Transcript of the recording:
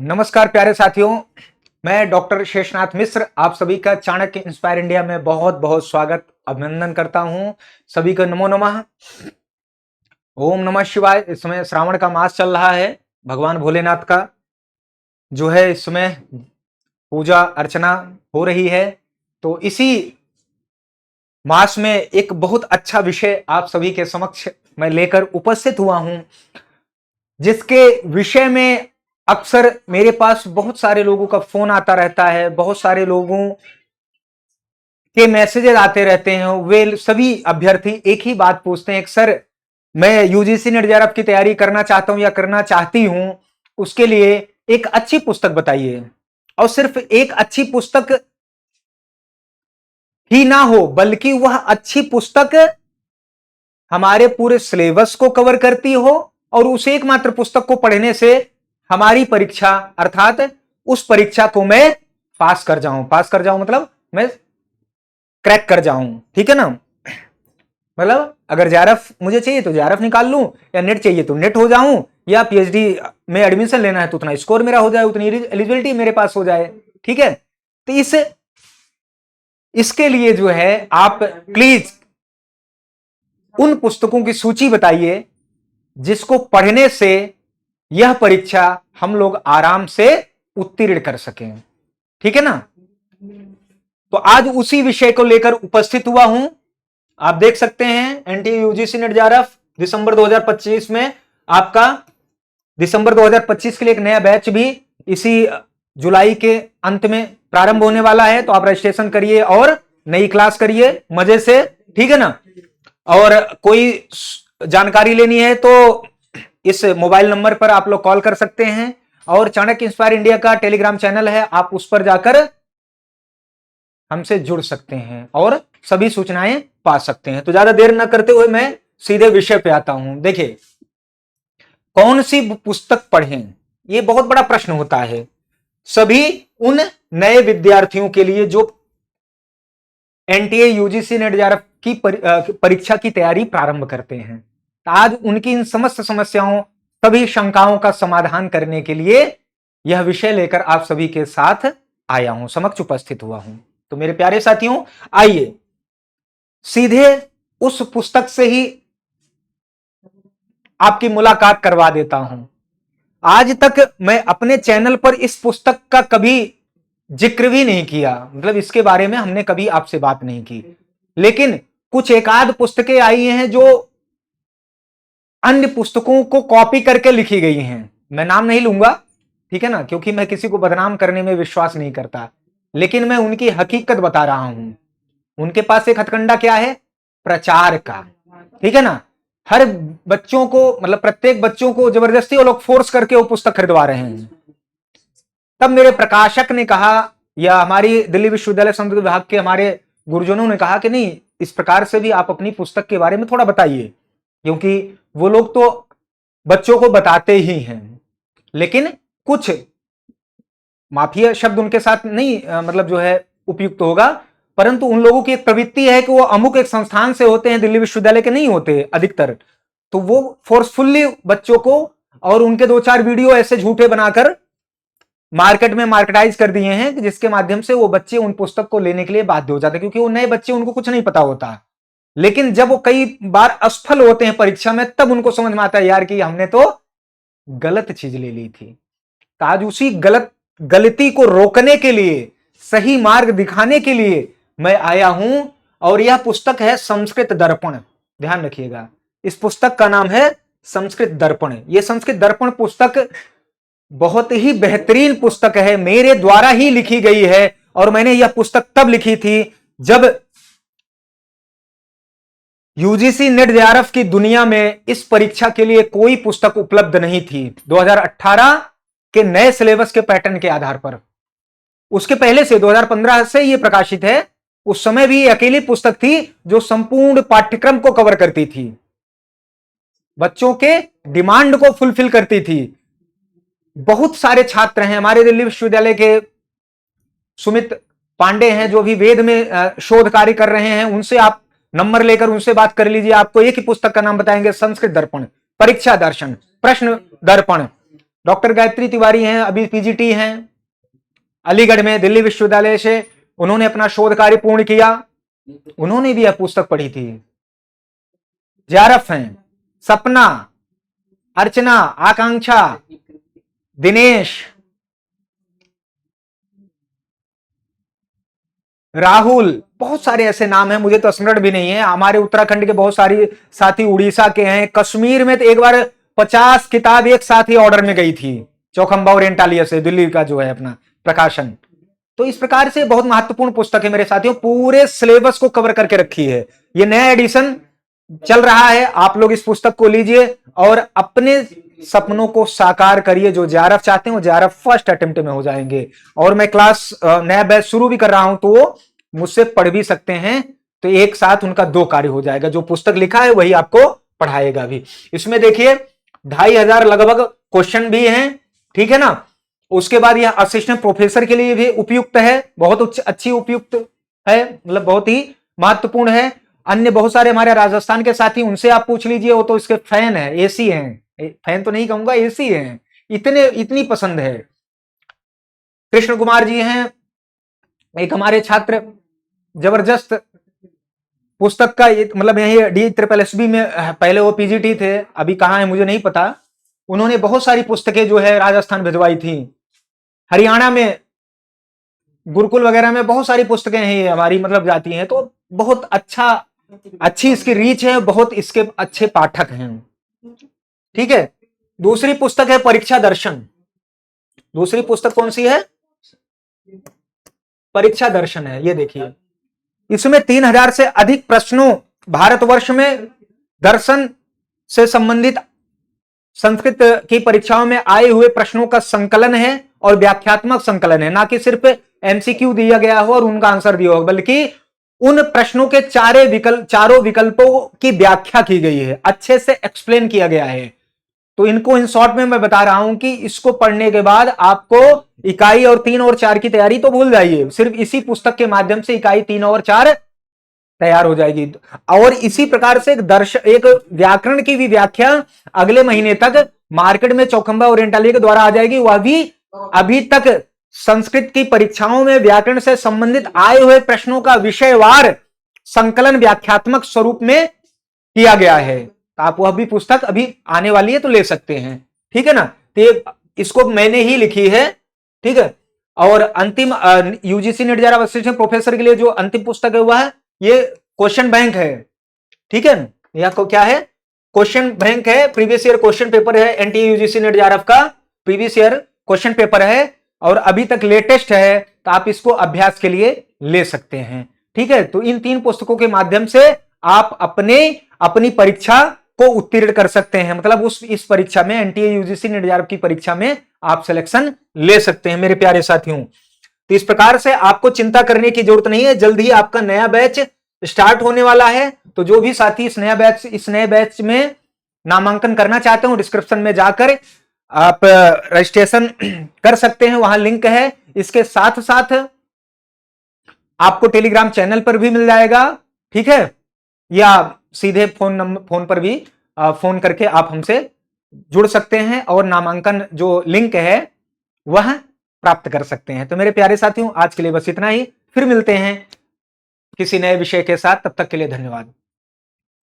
नमस्कार प्यारे साथियों, मैं डॉक्टर शेषनाथ मिश्र आप सभी का चाणक्य इंस्पायर इंडिया में बहुत बहुत स्वागत अभिनंदन करता हूं। सभी को नमो नमः। ओम नमः शिवाय। इस समय श्रावण का मास चल रहा है। भगवान भोलेनाथ का जो है इस समय पूजा अर्चना हो रही है। तो इसी मास में एक बहुत अच्छा विषय आप सभी के समक्ष मैं लेकर उपस्थित हुआ हूं, जिसके विषय में अक्सर मेरे पास बहुत सारे लोगों का फोन आता रहता है, बहुत सारे लोगों के मैसेजेस आते रहते हैं। वे सभी अभ्यर्थी एक ही बात पूछते हैं, सर मैं यूजीसी नेट जेआरएफ की तैयारी करना चाहता हूं या करना चाहती हूं, उसके लिए एक अच्छी पुस्तक बताइए। और सिर्फ एक अच्छी पुस्तक ही ना हो, बल्कि वह अच्छी पुस्तक हमारे पूरे सिलेबस को कवर करती हो और उस एकमात्र पुस्तक को पढ़ने से हमारी परीक्षा अर्थात उस परीक्षा को मैं पास कर जाऊं मतलब मैं क्रैक कर जाऊं। ठीक है ना। मतलब अगर जेआरएफ मुझे चाहिए तो जेआरएफ निकाल लूं, या नेट चाहिए तो नेट हो जाऊं, या पीएचडी में एडमिशन लेना है तो उतना स्कोर मेरा हो जाए, उतनी एलिजिबिलिटी मेरे पास हो जाए। ठीक है। तो इसके लिए जो है आप प्लीज उन पुस्तकों की सूची बताइए जिसको पढ़ने से यह परीक्षा हम लोग आराम से उत्तीर्ण कर सकें। ठीक है ना। तो आज उसी विषय को लेकर उपस्थित हुआ हूं। आप देख सकते हैं एनटीए यूजीसी नेट जेआरएफ दिसंबर 2025 में आपका दिसंबर 2025 के लिए एक नया बैच भी इसी जुलाई के अंत में प्रारंभ होने वाला है। तो आप रजिस्ट्रेशन करिए और नई क्लास करिए मजे से। ठीक है ना। और कोई जानकारी लेनी है तो इस मोबाइल नंबर पर आप लोग कॉल कर सकते हैं, और चाणक्य इंस्पायर इंडिया का टेलीग्राम चैनल है, आप उस पर जाकर हमसे जुड़ सकते हैं और सभी सूचनाएं पा सकते हैं। तो ज्यादा देर न करते हुए मैं सीधे विषय पे आता हूं। देखिए, कौन सी पुस्तक पढ़ें, यह बहुत बड़ा प्रश्न होता है सभी उन नए विद्यार्थियों के लिए जो एनटीए यूजीसी नेट जेआरएफ की परीक्षा की तैयारी प्रारंभ करते हैं। आज उनकी इन समस्त समस्याओं, सभी शंकाओं का समाधान करने के लिए यह विषय लेकर आप सभी के साथ आया हूं, समक्ष उपस्थित हुआ हूं। तो मेरे प्यारे साथियों, आइए सीधे उस पुस्तक से ही आपकी मुलाकात करवा देता हूं। आज तक मैं अपने चैनल पर इस पुस्तक का कभी जिक्र भी नहीं किया, मतलब इसके बारे में हमने कभी आपसे बात नहीं की, लेकिन कुछ एकाध पुस्तकें आई हैं जो अन्य पुस्तकों को कॉपी करके लिखी गई हैं। मैं नाम नहीं लूंगा, ठीक है ना, क्योंकि मैं किसी को बदनाम करने में विश्वास नहीं करता, लेकिन मैं उनकी हकीकत बता रहा हूं। उनके पास एक हथकंडा क्या है? प्रचार का। ठीक है ना। हर बच्चों को, मतलब प्रत्येक बच्चों को जबरदस्ती वो लोग फोर्स करके वो पुस्तक खरीदवा रहे हैं। तब मेरे प्रकाशक ने कहा, या हमारी दिल्ली विश्वविद्यालय संस्कृत विभाग के हमारे गुरुजनों ने कहा कि नहीं, इस प्रकार से भी आप अपनी पुस्तक के बारे में थोड़ा बताइए, क्योंकि वो लोग तो बच्चों को बताते ही हैं, लेकिन कुछ माफिया शब्द उनके साथ नहीं मतलब जो है उपयुक्त होगा, परंतु उन लोगों की एक प्रवृत्ति है कि वो अमुक एक संस्थान से होते हैं, दिल्ली विश्वविद्यालय के नहीं होते अधिकतर, तो वो फोर्सफुल्ली बच्चों को और उनके दो चार वीडियो ऐसे झूठे बनाकर मार्केट में मार्केटाइज कर दिए हैं, जिसके माध्यम से वो बच्चे उन पुस्तक को लेने के लिए बाध्य हो जाते हैं, क्योंकि वो नए बच्चे, उनको कुछ नहीं पता होता। लेकिन जब वो कई बार असफल होते हैं परीक्षा में, तब उनको समझ में आता है यार कि हमने तो गलत चीज ले ली थी। तो आज उसी गलती को रोकने के लिए, सही मार्ग दिखाने के लिए मैं आया हूं, और यह पुस्तक है संस्कृत दर्पण। ध्यान रखिएगा, इस पुस्तक का नाम है संस्कृत दर्पण। यह संस्कृत दर्पण पुस्तक बहुत ही बेहतरीन पुस्तक है, मेरे द्वारा ही लिखी गई है, और मैंने यह पुस्तक तब लिखी थी जब यूजीसी नेट जेआरएफ की दुनिया में इस परीक्षा के लिए कोई पुस्तक उपलब्ध नहीं थी। 2018 के नए सिलेबस के पैटर्न के आधार पर, उसके पहले से 2015 से यह प्रकाशित है। उस समय भी अकेली पुस्तक थी जो संपूर्ण पाठ्यक्रम को कवर करती थी, बच्चों के डिमांड को फुलफिल करती थी। बहुत सारे छात्र हैं हमारे दिल्ली विश्वविद्यालय के, सुमित पांडे हैं जो भी वेद में शोध कार्य कर रहे हैं, उनसे आप नंबर लेकर उनसे बात कर लीजिए, आपको एक ही पुस्तक का नाम बताएंगे, संस्कृत दर्पण, परीक्षा दर्शन, प्रश्न दर्पण। डॉक्टर गायत्री तिवारी हैं, अभी पीजीटी हैं अलीगढ़ में, दिल्ली विश्वविद्यालय से उन्होंने अपना शोध कार्य पूर्ण किया, उन्होंने भी यह पुस्तक पढ़ी थी। जेआरएफ हैं सपना, अर्चना, आकांक्षा, दिनेश, राहुल, बहुत सारे ऐसे नाम हैं, मुझे तो स्मरण भी नहीं है। हमारे उत्तराखंड के बहुत सारे साथी उड़ीसा के हैं, कश्मीर में तो एक बार 50 किताब एक साथ ही ऑर्डर में गई थी, चौखंबा ओरिएंटालिया से, दिल्ली का जो है अपना प्रकाशन। तो इस प्रकार से बहुत महत्वपूर्ण पुस्तक है मेरे साथियों, पूरे सिलेबस को कवर करके रखी है। ये नया एडिशन चल रहा है, आप लोग इस पुस्तक को लीजिए और अपने सपनों को साकार करिए। जो जेआरएफ चाहते हैं वो जेआरएफ फर्स्ट अटेम्प्ट में हो जाएंगे। और मैं क्लास नया बैच शुरू भी कर रहा हूं, तो वो मुझसे पढ़ भी सकते हैं, तो एक साथ उनका 2 कार्य हो जाएगा। जो पुस्तक लिखा है वही आपको पढ़ाएगा भी। इसमें देखिए 2500 लगभग क्वेश्चन भी हैं, ठीक है ना। उसके बाद यह असिस्टेंट प्रोफेसर के लिए भी उपयुक्त है, बहुत अच्छी उपयुक्त है, मतलब बहुत ही महत्वपूर्ण है। अन्य बहुत सारे हमारे राजस्थान के साथी, उनसे आप पूछ लीजिए, वो तो इसके फैन है, एसी हैं, फैन तो नहीं कहूंगा, एसी हैं, इतनी पसंद है। कृष्ण कुमार जी हैं एक हमारे छात्र, जबरदस्त पुस्तक का, मतलब यही DSSB में पहले वो पीजीटी थे, अभी कहां है मुझे नहीं पता। उन्होंने बहुत सारी पुस्तकें जो है राजस्थान भिजवाई थी। हरियाणा में गुरुकुल वगैरह में बहुत सारी पुस्तकें हैं हमारी, मतलब जाती हैं, तो बहुत अच्छी इसकी रीच है, बहुत इसके अच्छे पाठक हैं, ठीक है। दूसरी पुस्तक है परीक्षा दर्शन। दूसरी पुस्तक कौन सी है? परीक्षा दर्शन है, ये देखिए। इसमें 3000 से अधिक प्रश्नों, भारतवर्ष में दर्शन से संबंधित संस्कृत की परीक्षाओं में आए हुए प्रश्नों का संकलन है और व्याख्यात्मक संकलन है, ना कि सिर्फ एमसीक्यू दिया गया हो और उनका आंसर दिया हो, बल्कि उन प्रश्नों के चारों विकल्पों की व्याख्या की गई है, अच्छे से एक्सप्लेन किया गया है। तो इनको इन शॉर्ट में मैं बता रहा हूं कि इसको पढ़ने के बाद आपको इकाई और 3 और 4 की तैयारी तो भूल जाइए, सिर्फ इसी पुस्तक के माध्यम से इकाई 3 और 4 तैयार हो जाएगी। और इसी प्रकार से एक व्याकरण की भी व्याख्या अगले महीने तक मार्केट में चौखंबा ओरिएंटालिया के द्वारा आ जाएगी। वह भी अभी तक संस्कृत की परीक्षाओं में व्याकरण से संबंधित आए हुए प्रश्नों का विषयवार संकलन व्याख्यात्मक स्वरूप में किया गया है। तो आप वह भी पुस्तक अभी आने वाली है तो ले सकते हैं, ठीक है ना। तो इसको मैंने ही लिखी है, ठीक है। और अंतिम UGC net JRF assistant professor के लिए जो अंतिम पुस्तक है वह है ये क्वेश्चन बैंक है, ठीक है। यह क्या है? क्वेश्चन बैंक है, प्रीवियस ईयर क्वेश्चन पेपर है, एनटीए यूजीसी नेट जेआरएफ का प्रीवियस ईयर क्वेश्चन पेपर है और अभी तक लेटेस्ट है, तो आप इसको अभ्यास के लिए ले सकते हैं, ठीक है। तो इन 3 पुस्तकों के माध्यम से आप अपनी परीक्षा को उत्तीर्ण कर सकते हैं, मतलब इस परीक्षा में, एनटीए यूजीसी नेट जेआरएफ की परीक्षा में आप सिलेक्शन ले सकते हैं मेरे प्यारे साथियों। तो इस प्रकार से आपको चिंता करने की जरूरत नहीं है, जल्द ही आपका नया बैच स्टार्ट होने वाला है। तो जो भी साथी इस नए बैच में नामांकन करना चाहते हो, डिस्क्रिप्शन में जाकर आप रजिस्ट्रेशन कर सकते हैं, वहां लिंक है। इसके साथ साथ आपको टेलीग्राम चैनल पर भी मिल जाएगा, ठीक है, या सीधे फोन पर भी फोन करके आप हमसे जुड़ सकते हैं और नामांकन जो लिंक है वह प्राप्त कर सकते हैं। तो मेरे प्यारे साथियों, आज के लिए बस इतना ही, फिर मिलते हैं किसी नए विषय के साथ, तब तक के लिए धन्यवाद।